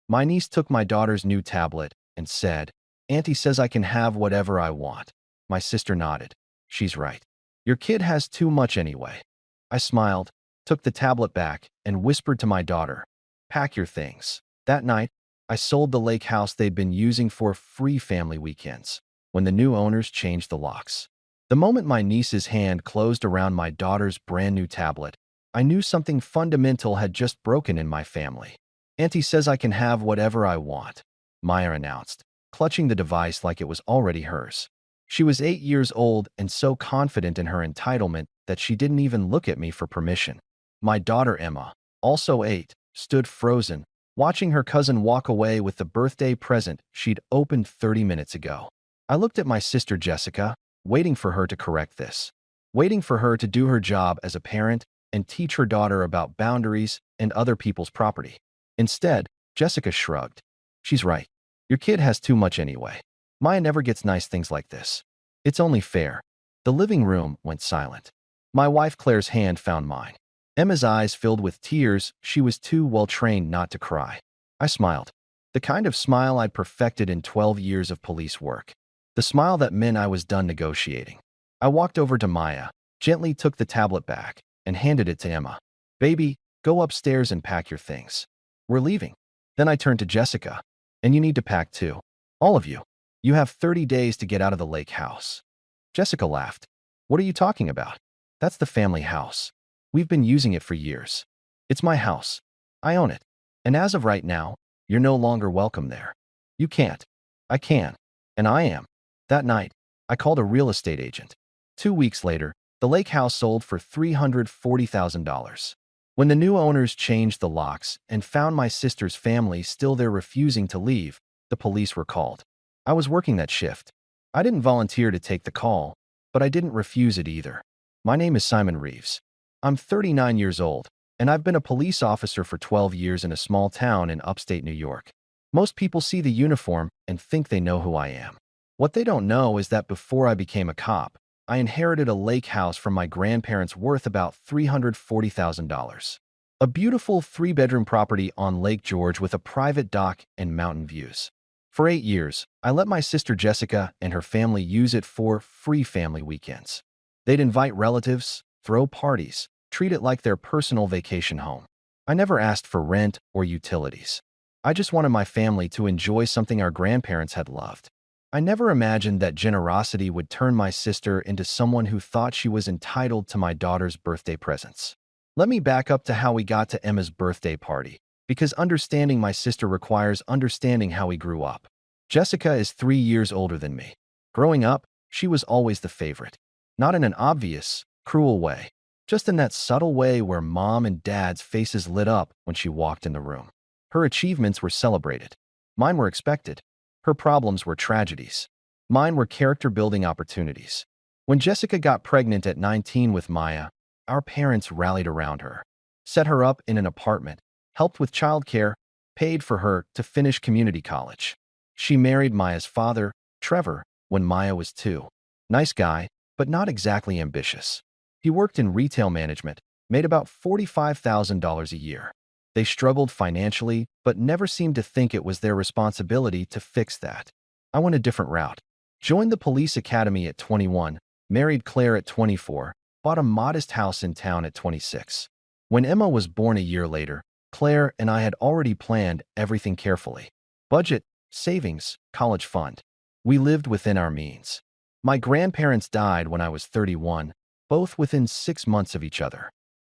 My niece took my daughter's new tablet and said, "Auntie says I can have whatever I want." My sister nodded. "She's right. Your kid has too much anyway." I smiled, took the tablet back, and whispered to my daughter, "Pack your things." That night, I sold the lake house they'd been using for free family weekends when the new owners changed the locks. The moment my niece's hand closed around my daughter's brand new tablet, I knew something fundamental had just broken in my family. "Auntie says I can have whatever I want," Maya announced, clutching the device like it was already hers. She was 8 years old and so confident in her entitlement that she didn't even look at me for permission. My daughter Emma, also 8, stood frozen, watching her cousin walk away with the birthday present she'd opened 30 minutes ago. I looked at my sister Jessica, waiting for her to correct this, waiting for her to do her job as a parent and teach her daughter about boundaries and other people's property. Instead, Jessica shrugged. "She's right. Your kid has too much anyway. Maya never gets nice things like this. It's only fair." The living room went silent. My wife Claire's hand found mine. Emma's eyes filled with tears. She was too well trained not to cry. I smiled. The kind of smile I'd perfected in 12 years of police work. The smile that meant I was done negotiating. I walked over to Maya, gently took the tablet back, and handed it to Emma. "Baby, go upstairs and pack your things. We're leaving." Then I turned to Jessica. "And you need to pack too. All of you. You have 30 days to get out of the lake house." Jessica laughed. "What are you talking about? That's the family house. We've been using it for years. It's my house. I own it. And as of right now, you're no longer welcome there. You can't. I can. And I am." That night, I called a real estate agent. 2 weeks later, the lake house sold for $340,000. When the new owners changed the locks and found my sister's family still there refusing to leave, the police were called. I was working that shift. I didn't volunteer to take the call, but I didn't refuse it either. My name is Simon Reeves. I'm 39 years old, and I've been a police officer for 12 years in a small town in upstate New York. Most people see the uniform and think they know who I am. What they don't know is that before I became a cop, I inherited a lake house from my grandparents worth about $340,000. A beautiful 3-bedroom property on Lake George with a private dock and mountain views. For 8 years, I let my sister Jessica and her family use it for free family weekends. They'd invite relatives, throw parties, treat it like their personal vacation home. I never asked for rent or utilities. I just wanted my family to enjoy something our grandparents had loved. I never imagined that generosity would turn my sister into someone who thought she was entitled to my daughter's birthday presents. Let me back up to how we got to Emma's birthday party, because understanding my sister requires understanding how we grew up. Jessica is 3 years older than me. Growing up, she was always the favorite. Not in an obvious, cruel way, just in that subtle way where mom and dad's faces lit up when she walked in the room. Her achievements were celebrated. Mine were expected. Her problems were tragedies. Mine were character-building opportunities. When Jessica got pregnant at 19 with Maya, our parents rallied around her, set her up in an apartment, helped with childcare, paid for her to finish community college. She married Maya's father, Trevor, when Maya was 2. Nice guy, but not exactly ambitious. He worked in retail management, made about $45,000 a year. They struggled financially, but never seemed to think it was their responsibility to fix that. I went a different route. Joined the police academy at 21, married Claire at 24, bought a modest house in town at 26. When Emma was born a year later, Claire and I had already planned everything carefully. Budget, savings, college fund. We lived within our means. My grandparents died when I was 31, both within 6 months of each other.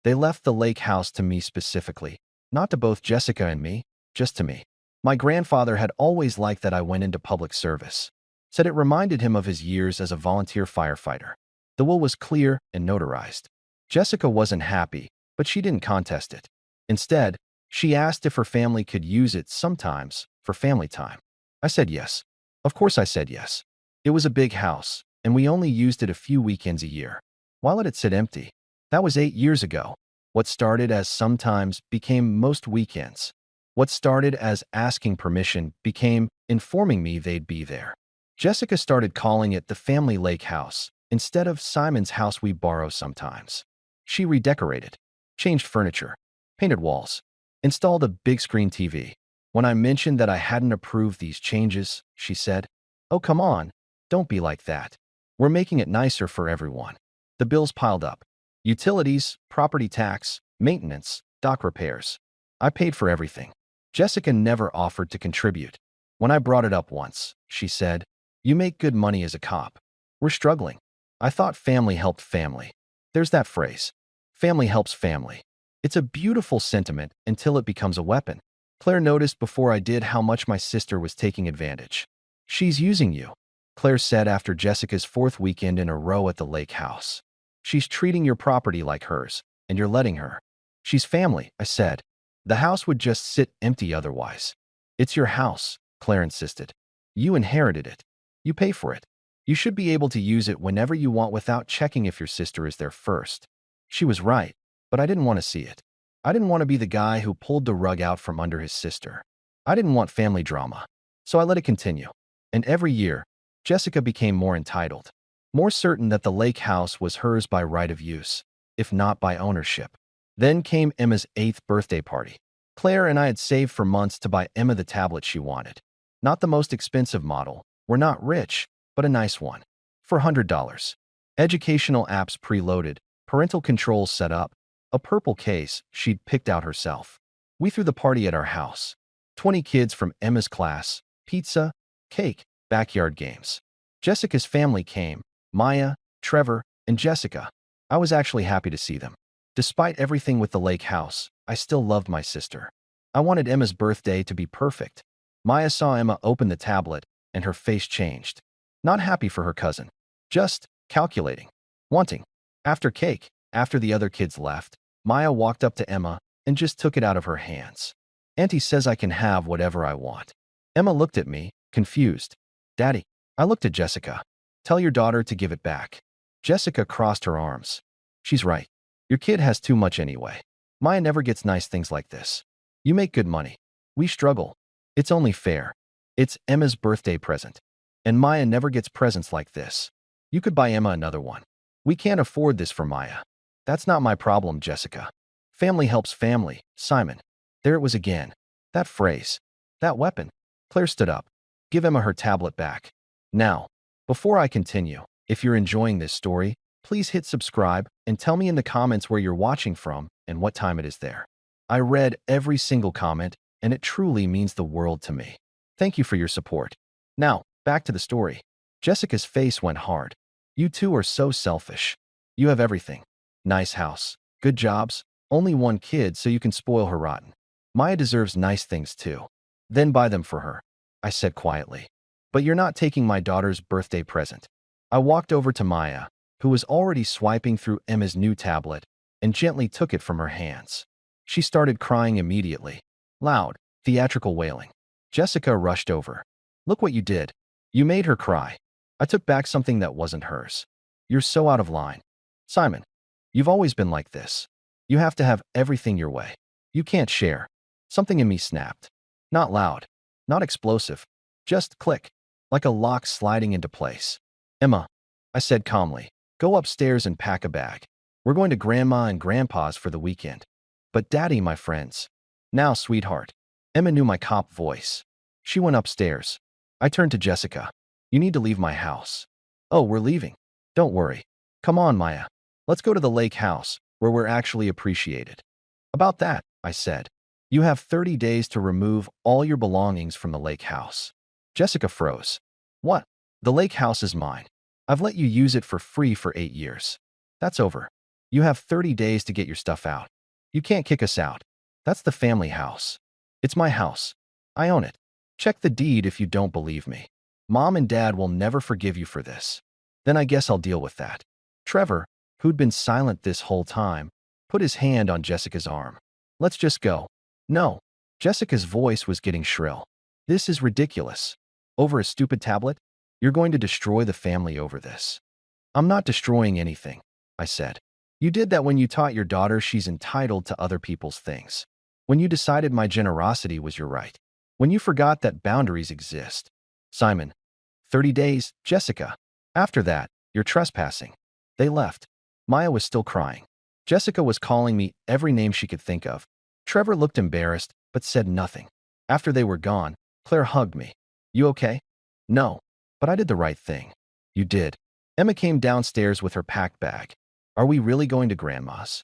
They left the lake house to me specifically, not to both Jessica and me, just to me. My grandfather had always liked that I went into public service. Said it reminded him of his years as a volunteer firefighter. The will was clear and notarized. Jessica wasn't happy, but she didn't contest it. Instead, she asked if her family could use it sometimes for family time. I said yes. Of course I said yes. It was a big house, and we only used it a few weekends a year. Why let it sit empty? That was 8 years ago. What started as sometimes became most weekends. What started as asking permission became informing me they'd be there. Jessica started calling it the family lake house instead of Simon's house we borrow sometimes. She redecorated, changed furniture, painted walls, installed a big screen TV. When I mentioned that I hadn't approved these changes, she said, "Oh, come on, don't be like that. We're making it nicer for everyone." The bills piled up. Utilities, property tax, maintenance, dock repairs. I paid for everything. Jessica never offered to contribute. When I brought it up once, she said, "You make good money as a cop. We're struggling." I thought family helped family. There's that phrase. Family helps family. It's a beautiful sentiment until it becomes a weapon. Claire noticed before I did how much my sister was taking advantage. "She's using you," Claire said after Jessica's fourth weekend in a row at the lake house. "She's treating your property like hers, and you're letting her." "She's family," I said. "The house would just sit empty otherwise." "It's your house," Claire insisted. "You inherited it. You pay for it. You should be able to use it whenever you want without checking if your sister is there first." She was right, but I didn't want to see it. I didn't want to be the guy who pulled the rug out from under his sister. I didn't want family drama, so I let it continue. And every year, Jessica became more entitled, more certain that the lake house was hers by right of use, if not by ownership. Then came Emma's 8th birthday party. Claire and I had saved for months to buy Emma the tablet she wanted. Not the most expensive model. We're not rich, but a nice one. For $100. Educational apps preloaded, parental controls set up, a purple case she'd picked out herself. We threw the party at our house. 20 kids from Emma's class, pizza, cake, backyard games. Jessica's family came, Maya, Trevor, and Jessica. I was actually happy to see them. Despite everything with the lake house, I still loved my sister. I wanted Emma's birthday to be perfect. Maya saw Emma open the tablet, and her face changed. Not happy for her cousin. Just calculating. Wanting. After cake, after the other kids left, Maya walked up to Emma and just took it out of her hands. "Auntie says I can have whatever I want." Emma looked at me, confused. "Daddy." I looked at Jessica. "Tell your daughter to give it back." Jessica crossed her arms. "She's right. Your kid has too much anyway. Maya never gets nice things like this. You make good money. We struggle. It's only fair. It's Emma's birthday present. And Maya never gets presents like this. You could buy Emma another one. We can't afford this for Maya." "That's not my problem, Jessica. Family helps family, Simon." There it was again. That phrase. That weapon. Claire stood up. "Give Emma her tablet back. Now." Before I continue, if you're enjoying this story, please hit subscribe and tell me in the comments where you're watching from and what time it is there. I read every single comment, and it truly means the world to me. Thank you for your support. Now, back to the story. Jessica's face went hard. "You two are so selfish. You have everything. Nice house, good jobs, only one kid so you can spoil her rotten. Maya deserves nice things too. Then buy them for her," I said quietly. "But you're not taking my daughter's birthday present." I walked over to Maya, who was already swiping through Emma's new tablet, and gently took it from her hands. She started crying immediately. Loud, theatrical wailing. Jessica rushed over. "Look what you did. You made her cry." I took back something that wasn't hers. "You're so out of line. Simon, you've always been like this. You have to have everything your way. You can't share." Something in me snapped. Not loud, not explosive, just click, like a lock sliding into place. "Emma," I said calmly, "go upstairs and pack a bag. We're going to Grandma and Grandpa's for the weekend." "But Daddy, my friends." "Now, sweetheart." Emma knew my cop voice. She went upstairs. I turned to Jessica. "You need to leave my house." "Oh, we're leaving. Don't worry. Come on, Maya. Let's go to the lake house, where we're actually appreciated." "About that," I said. "You have 30 days to remove all your belongings from the lake house." Jessica froze. "What? The lake house is mine. I've let you use it for free for 8 years. That's over. You have 30 days to get your stuff out. You can't kick us out. That's the family house. It's my house. I own it. Check the deed if you don't believe me. Mom and Dad will never forgive you for this." "Then I guess I'll deal with that." Trevor, who'd been silent this whole time, put his hand on Jessica's arm. "Let's just go." "No." Jessica's voice was getting shrill. "This is ridiculous. Over a stupid tablet? You're going to destroy the family over this." "I'm not destroying anything," I said. "You did that when you taught your daughter she's entitled to other people's things. When you decided my generosity was your right. When you forgot that boundaries exist." "Simon." 30 days, Jessica. After that, you're trespassing." They left. Maya was still crying. Jessica was calling me every name she could think of. Trevor looked embarrassed, but said nothing. After they were gone, Claire hugged me. You okay? No, but I did the right thing. You did. Emma came downstairs with her packed bag. Are we really going to Grandma's?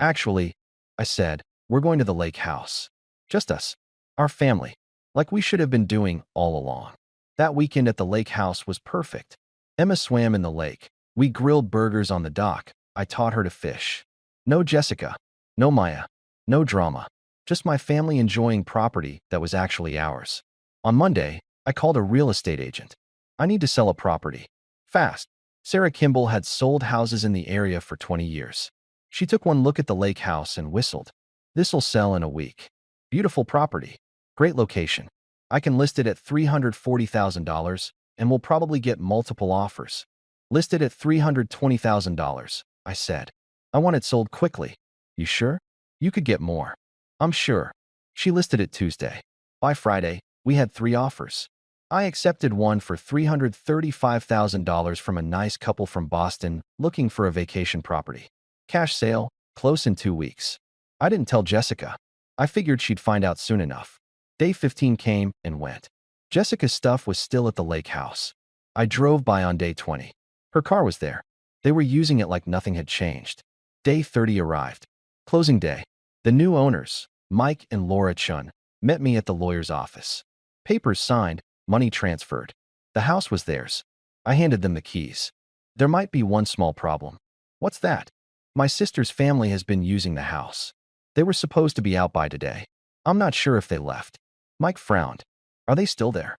Actually, I said, we're going to the lake house. Just us. Our family. Like we should have been doing all along. That weekend at the lake house was perfect. Emma swam in the lake. We grilled burgers on the dock. I taught her to fish. No Jessica. No Maya. No drama. Just my family enjoying property that was actually ours. On Monday, I called a real estate agent. I need to sell a property. Fast. Sarah Kimball had sold houses in the area for 20 years. She took one look at the lake house and whistled. This'll sell in a week. Beautiful property. Great location. I can list it at $340,000 and will probably get multiple offers. Listed at $320,000, I said. I want it sold quickly. You sure? You could get more. I'm sure. She listed it Tuesday. By Friday, we had 3 offers. I accepted one for $335,000 from a nice couple from Boston looking for a vacation property. Cash sale, close in 2 weeks. I didn't tell Jessica. I figured she'd find out soon enough. Day 15 came and went. Jessica's stuff was still at the lake house. I drove by on day 20. Her car was there. They were using it like nothing had changed. Day 30 arrived. Closing day. The new owners, Mike and Laura Chun, met me at the lawyer's office. Papers signed, money transferred. The house was theirs. I handed them the keys. There might be one small problem. What's that? My sister's family has been using the house. They were supposed to be out by today. I'm not sure if they left. Mike frowned. Are they still there?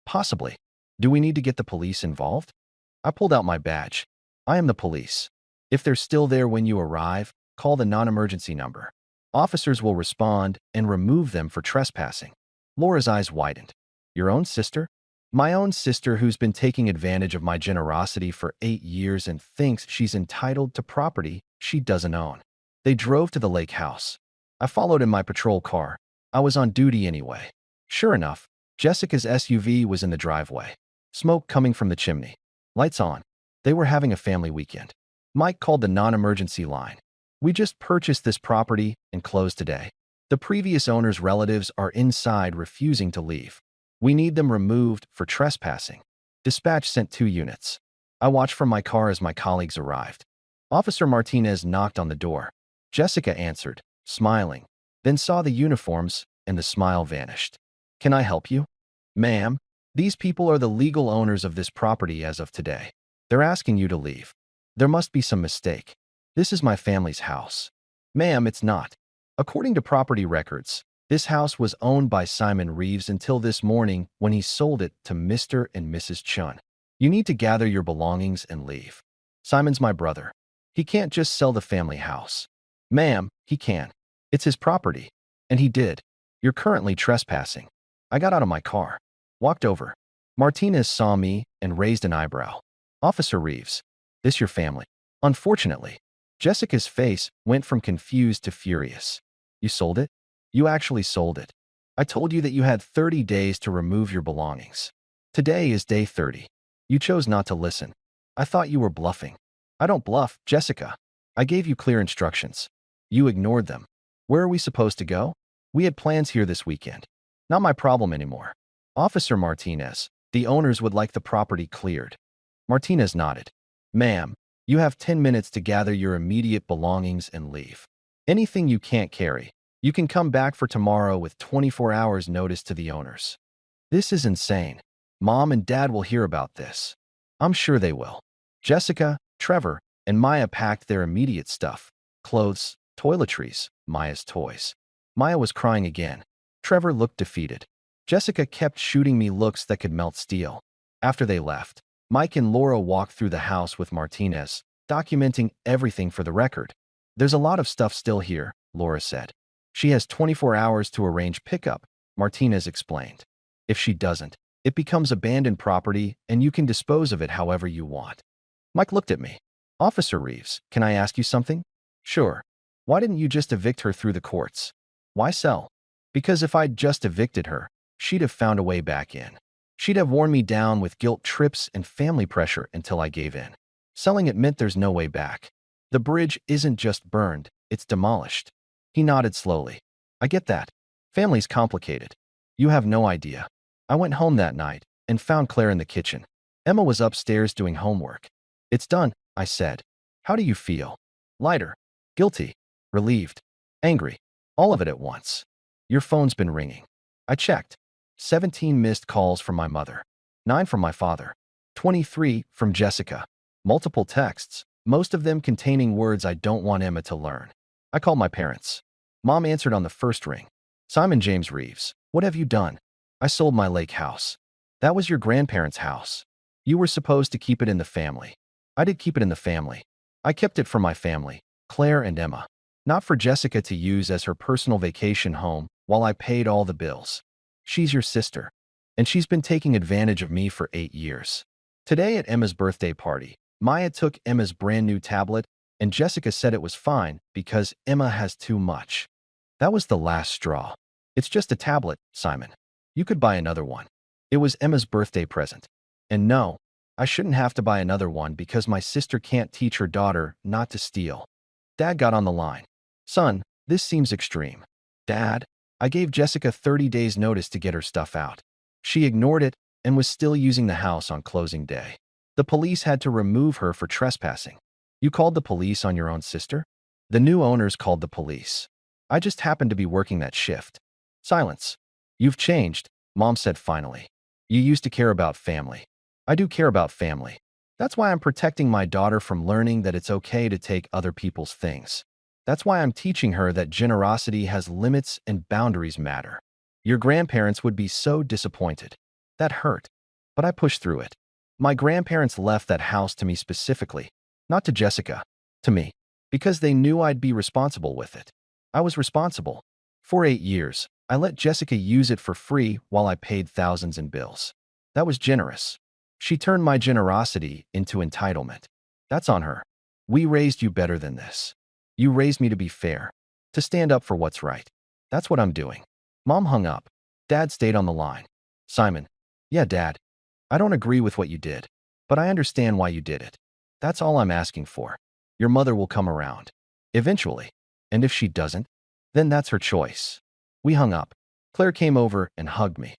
Possibly. Do we need to get the police involved? I pulled out my badge. I am the police. If they're still there when you arrive, call the non-emergency number. Officers will respond and remove them for trespassing. Laura's eyes widened. Your own sister? My own sister who's been taking advantage of my generosity for 8 years and thinks she's entitled to property she doesn't own. They drove to the lake house. I followed in my patrol car. I was on duty anyway. Sure enough, Jessica's SUV was in the driveway. Smoke coming from the chimney. Lights on. They were having a family weekend. Mike called the non-emergency line. We just purchased this property and closed today. The previous owner's relatives are inside refusing to leave. We need them removed for trespassing. Dispatch sent 2 units. I watched from my car as my colleagues arrived. Officer Martinez knocked on the door. Jessica answered, smiling, then saw the uniforms and the smile vanished. Can I help you? Ma'am, these people are the legal owners of this property as of today. They're asking you to leave. There must be some mistake. This is my family's house. Ma'am, it's not. According to property records, this house was owned by Simon Reeves until this morning when he sold it to Mr. and Mrs. Chun. You need to gather your belongings and leave. Simon's my brother. He can't just sell the family house. Ma'am, he can. It's his property. And he did. You're currently trespassing. I got out of my car. Walked over. Martinez saw me and raised an eyebrow. Officer Reeves, this your family? Unfortunately. Jessica's face went from confused to furious. You sold it? You actually sold it. I told you that you had 30 days to remove your belongings. Today is day 30. You chose not to listen. I thought you were bluffing. I don't bluff, Jessica. I gave you clear instructions. You ignored them. Where are we supposed to go? We had plans here this weekend. Not my problem anymore. Officer Martinez, the owners would like the property cleared. Martinez nodded. Ma'am, you have 10 minutes to gather your immediate belongings and leave. Anything you can't carry, you can come back for tomorrow with 24 hours notice to the owners. This is insane. Mom and Dad will hear about this. I'm sure they will. Jessica, Trevor, and Maya packed their immediate stuff. Clothes, toiletries, Maya's toys. Maya was crying again. Trevor looked defeated. Jessica kept shooting me looks that could melt steel. After they left, Mike and Laura walked through the house with Martinez, documenting everything for the record. There's a lot of stuff still here, Laura said. She has 24 hours to arrange pickup, Martinez explained. If she doesn't, it becomes abandoned property and you can dispose of it however you want. Mike looked at me. Officer Reeves, can I ask you something? Sure. Why didn't you just evict her through the courts? Why sell? Because if I'd just evicted her, she'd have found a way back in. She'd have worn me down with guilt trips and family pressure until I gave in. Selling it meant there's no way back. The bridge isn't just burned, it's demolished. He nodded slowly. I get that. Family's complicated. You have no idea. I went home that night and found Claire in the kitchen. Emma was upstairs doing homework. It's done, I said. How do you feel? Lighter. Guilty. Relieved. Angry. All of it at once. Your phone's been ringing. I checked. 17 missed calls from my mother. 9 from my father. 23 from Jessica. Multiple texts, most of them containing words I don't want Emma to learn. I called my parents. Mom answered on the first ring. Simon James Reeves, what have you done? I sold my lake house. That was your grandparents' house. You were supposed to keep it in the family. I did keep it in the family. I kept it for my family, Claire and Emma, not for Jessica to use as her personal vacation home while I paid all the bills. She's your sister, and she's been taking advantage of me for 8 years. Today at Emma's birthday party, Maya took Emma's brand new tablet, and Jessica said it was fine because Emma has too much. That was the last straw. It's just a tablet, Simon. You could buy another one. It was Emma's birthday present. And no, I shouldn't have to buy another one because my sister can't teach her daughter not to steal. Dad got on the line. Son, this seems extreme. Dad, I gave Jessica 30 days notice to get her stuff out. She ignored it and was still using the house on closing day. The police had to remove her for trespassing. You called the police on your own sister? The new owners called the police. I just happened to be working that shift. Silence. You've changed, Mom said finally. You used to care about family. I do care about family. That's why I'm protecting my daughter from learning that it's okay to take other people's things. That's why I'm teaching her that generosity has limits and boundaries matter. Your grandparents would be so disappointed. That hurt. But I pushed through it. My grandparents left that house to me specifically, not to Jessica, to me, because they knew I'd be responsible with it. I was responsible. For 8 years, I let Jessica use it for free while I paid thousands in bills. That was generous. She turned my generosity into entitlement. That's on her. We raised you better than this. You raised me to be fair, to stand up for what's right. That's what I'm doing. Mom hung up. Dad stayed on the line. Simon. Yeah, Dad. I don't agree with what you did, but I understand why you did it. That's all I'm asking for. Your mother will come around. Eventually. And if she doesn't, then that's her choice. We hung up. Claire came over and hugged me.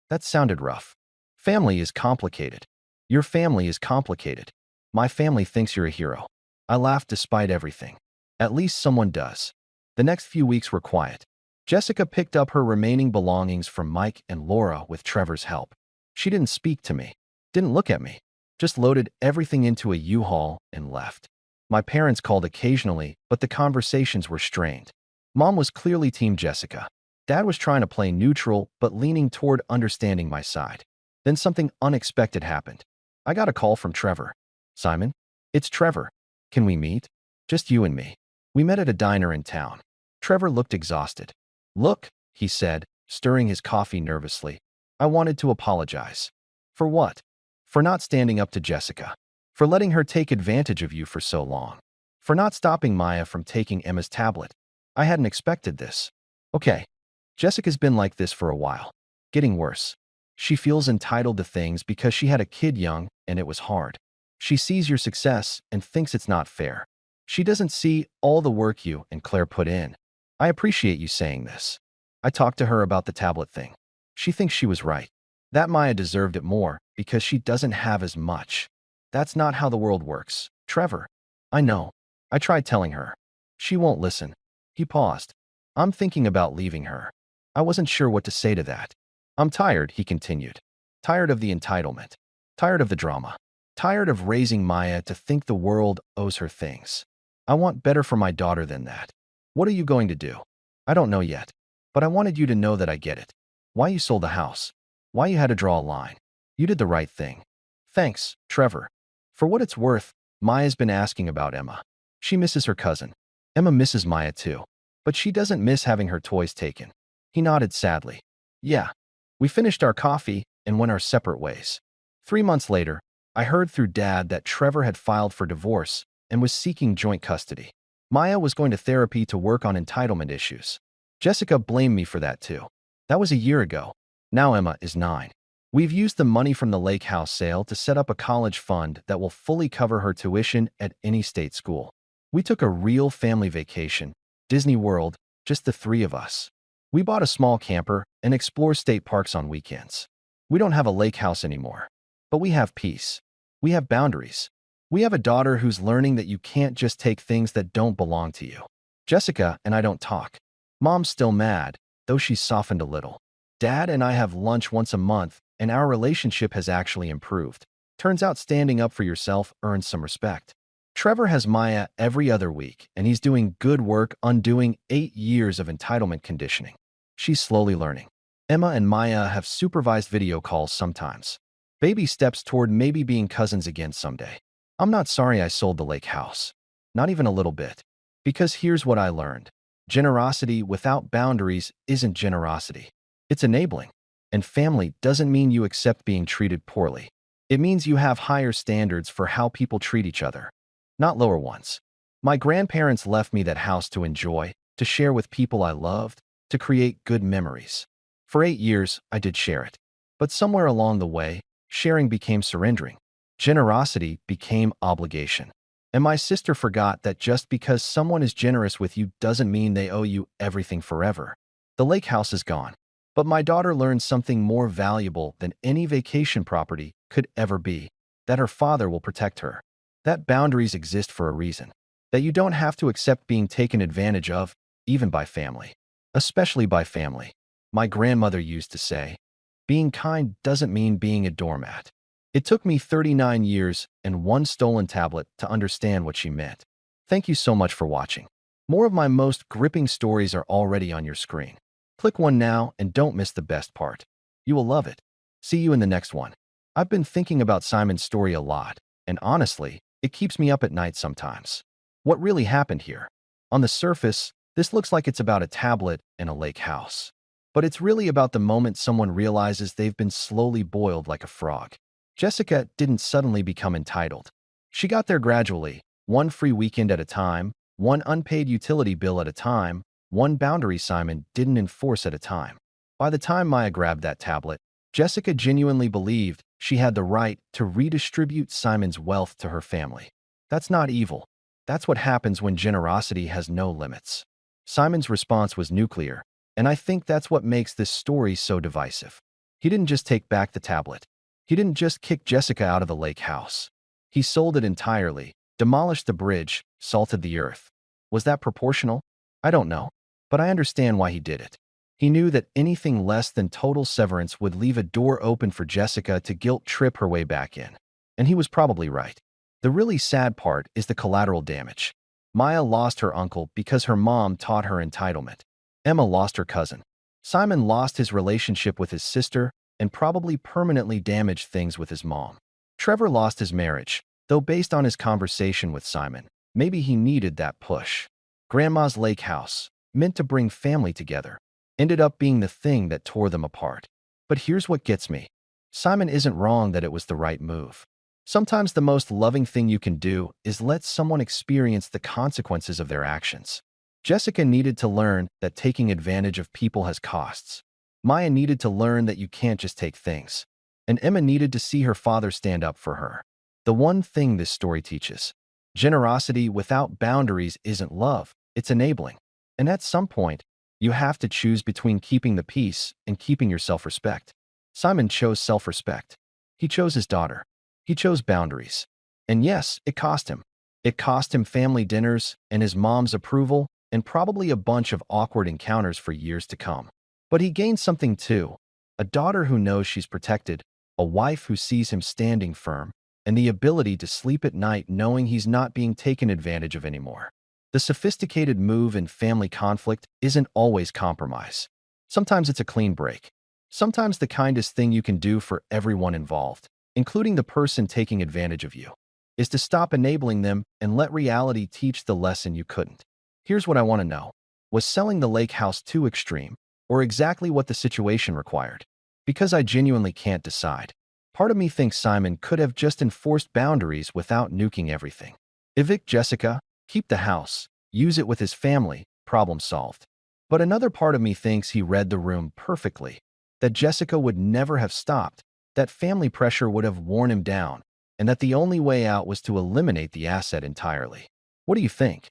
That sounded rough. Family is complicated. Your family is complicated. My family thinks you're a hero. I laughed despite everything. At least someone does. The next few weeks were quiet. Jessica picked up her remaining belongings from Mike and Laura with Trevor's help. She didn't speak to me, didn't look at me, just loaded everything into a U-Haul and left. My parents called occasionally, but the conversations were strained. Mom was clearly Team Jessica. Dad was trying to play neutral, but leaning toward understanding my side. Then something unexpected happened. I got a call from Trevor. Simon, it's Trevor. Can we meet? Just you and me. We met at a diner in town. Trevor looked exhausted. Look, he said, stirring his coffee nervously. I wanted to apologize. For what? For not standing up to Jessica. For letting her take advantage of you for so long. For not stopping Maya from taking Emma's tablet. I hadn't expected this. Okay. Jessica's been like this for a while. Getting worse. She feels entitled to things because she had a kid young and it was hard. She sees your success and thinks it's not fair. She doesn't see all the work you and Claire put in. I appreciate you saying this. I talked to her about the tablet thing. She thinks she was right. That Maya deserved it more because she doesn't have as much. That's not how the world works, Trevor. I know. I tried telling her. She won't listen. He paused. I'm thinking about leaving her. I wasn't sure what to say to that. I'm tired, he continued. Tired of the entitlement. Tired of the drama. Tired of raising Maya to think the world owes her things. I want better for my daughter than that. What are you going to do? I don't know yet. But I wanted you to know that I get it. Why you sold the house. Why you had to draw a line. You did the right thing. Thanks, Trevor. For what it's worth, Maya's been asking about Emma. She misses her cousin. Emma misses Maya too. But she doesn't miss having her toys taken. He nodded sadly. Yeah. We finished our coffee and went our separate ways. 3 months later, I heard through Dad that Trevor had filed for divorce and was seeking joint custody. Maya was going to therapy to work on entitlement issues. Jessica blamed me for that too. That was a year ago. Now Emma is 9. We've used the money from the lake house sale to set up a college fund that will fully cover her tuition at any state school. We took a real family vacation, Disney World, just the 3 of us. We bought a small camper and explore state parks on weekends. We don't have a lake house anymore, but we have peace. We have boundaries. We have a daughter who's learning that you can't just take things that don't belong to you. Jessica and I don't talk. Mom's still mad, though she's softened a little. Dad and I have lunch once a month, and our relationship has actually improved. Turns out standing up for yourself earns some respect. Trevor has Maya every other week, and he's doing good work undoing 8 years of entitlement conditioning. She's slowly learning. Emma and Maya have supervised video calls sometimes. Baby steps toward maybe being cousins again someday. I'm not sorry I sold the lake house. Not even a little bit. Because here's what I learned. Generosity without boundaries isn't generosity. It's enabling. And family doesn't mean you accept being treated poorly. It means you have higher standards for how people treat each other, not lower ones. My grandparents left me that house to enjoy, to share with people I loved, to create good memories. For 8 years, I did share it. But somewhere along the way, sharing became surrendering. Generosity became obligation. And my sister forgot that just because someone is generous with you doesn't mean they owe you everything forever. The lake house is gone. But my daughter learned something more valuable than any vacation property could ever be, that her father will protect her, that boundaries exist for a reason, that you don't have to accept being taken advantage of, even by family, especially by family. My grandmother used to say, being kind doesn't mean being a doormat. It took me 39 years and 1 stolen tablet to understand what she meant. Thank you so much for watching. More of my most gripping stories are already on your screen. Click one now and don't miss the best part. You will love it. See you in the next one. I've been thinking about Simon's story a lot, and honestly, it keeps me up at night sometimes. What really happened here? On the surface, this looks like it's about a tablet and a lake house. But it's really about the moment someone realizes they've been slowly boiled like a frog. Jessica didn't suddenly become entitled. She got there gradually, 1 free weekend at a time, 1 unpaid utility bill at a time, 1 boundary Simon didn't enforce at a time. By the time Maya grabbed that tablet, Jessica genuinely believed she had the right to redistribute Simon's wealth to her family. That's not evil. That's what happens when generosity has no limits. Simon's response was nuclear, and I think that's what makes this story so divisive. He didn't just take back the tablet. He didn't just kick Jessica out of the lake house. He sold it entirely, demolished the bridge, salted the earth. Was that proportional? I don't know, but I understand why he did it. He knew that anything less than total severance would leave a door open for Jessica to guilt trip her way back in. And he was probably right. The really sad part is the collateral damage. Maya lost her uncle because her mom taught her entitlement. Emma lost her cousin. Simon lost his relationship with his sister and probably permanently damaged things with his mom. Trevor lost his marriage, though based on his conversation with Simon, maybe he needed that push. Grandma's lake house, meant to bring family together, ended up being the thing that tore them apart. But here's what gets me. Simon isn't wrong that it was the right move. Sometimes the most loving thing you can do is let someone experience the consequences of their actions. Jessica needed to learn that taking advantage of people has costs. Maya needed to learn that you can't just take things. And Emma needed to see her father stand up for her. The one thing this story teaches: generosity without boundaries isn't love, it's enabling. And at some point, you have to choose between keeping the peace and keeping your self-respect. Simon chose self-respect. He chose his daughter. He chose boundaries. And yes, it cost him. It cost him family dinners and his mom's approval and probably a bunch of awkward encounters for years to come. But he gained something too: a daughter who knows she's protected, a wife who sees him standing firm, and the ability to sleep at night knowing he's not being taken advantage of anymore. The sophisticated move in family conflict isn't always compromise. Sometimes it's a clean break. Sometimes the kindest thing you can do for everyone involved, including the person taking advantage of you, is to stop enabling them and let reality teach the lesson you couldn't. Here's what I want to know. Was selling the lake house too extreme, or exactly what the situation required? Because I genuinely can't decide. Part of me thinks Simon could have just enforced boundaries without nuking everything. Evict Jessica, keep the house, use it with his family, problem solved. But another part of me thinks he read the room perfectly, that Jessica would never have stopped, that family pressure would have worn him down, and that the only way out was to eliminate the asset entirely. What do you think?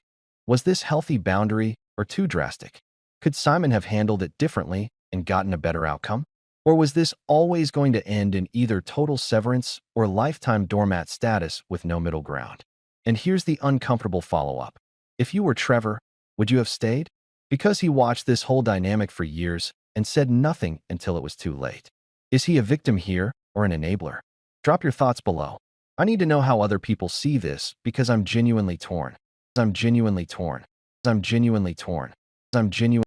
Was this healthy boundary or too drastic? Could Simon have handled it differently, and gotten a better outcome? Or was this always going to end in either total severance or lifetime doormat status with no middle ground? And here's the uncomfortable follow-up. If you were Trevor, would you have stayed? Because he watched this whole dynamic for years and said nothing until it was too late. Is he a victim here or an enabler? Drop your thoughts below. I need to know how other people see this because I'm genuinely torn. I'm genuinely torn. I'm genuinely torn. I'm genuinely